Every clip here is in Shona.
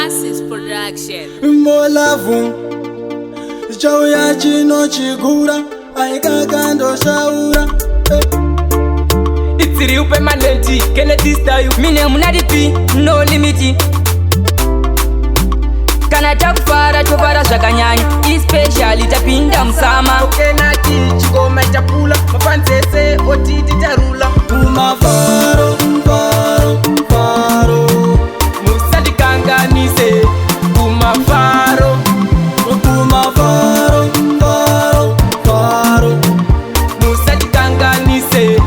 Masses Production. Molavu Chauya chino chigura Aikakando shaura It's real permanent, Kenethy style. Mine Nutty, no limit. Kana takufara tofara zvakanyanya, especially tapinda musama. Kenethy Ngoma itapula mafanzese otiti tarula. Kumafaro, faro, faro Musandikanganise kumafaro. Kumafaro, faro, faro Musandikanganise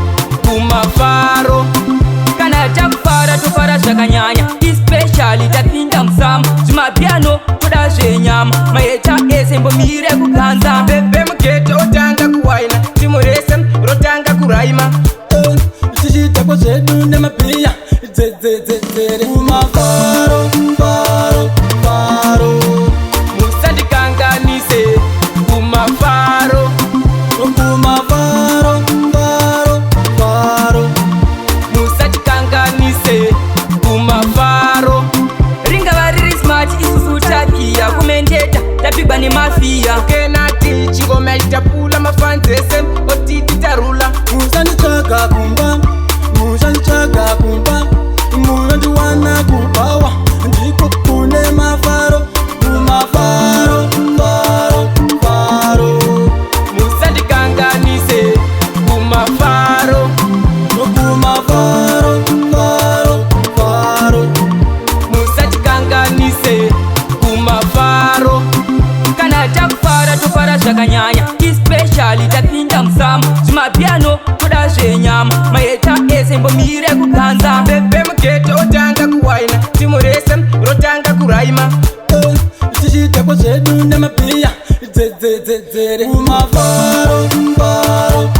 kumafaro. Kana takufara tofara zvakanyanya, especially tapinda musama. Zvimapiano toda zvenyama, maeta ese mbomire kuganza. Bebe mugete otanga kuwaina, timu rese rotanga kuraima. Tichitako zvedu nemapiya dzedzedzedzere kumafaro, faro, faro Musandikanganise kumafaro. Kumafaro, faro, faro Musandikanganise kumafaro. Ringava riri smart isusu tapiya kumendeta tapigwa nemafia. Kenethy Ngoma itapula mafanzese otiti tarula. Musandichaga kumba, musandichaga kumba Musandiwana kubawa, ndiko kune mafaro Kumafaro, faro, faro Musandikanganise kumafaro. Kumafaro, faro, faro Musandikanganise kumafaro. Kana takufara tofara zvakanyanya, especially tapinda musama. Zvimapiano toda zvenyama, maeta ese mbomire kuganza. Bebe mugete otanga kuwaina, timu rese rotanga kuraima. Tichitako zvedu nemapiya dzedzedzedzere kumafaro, faro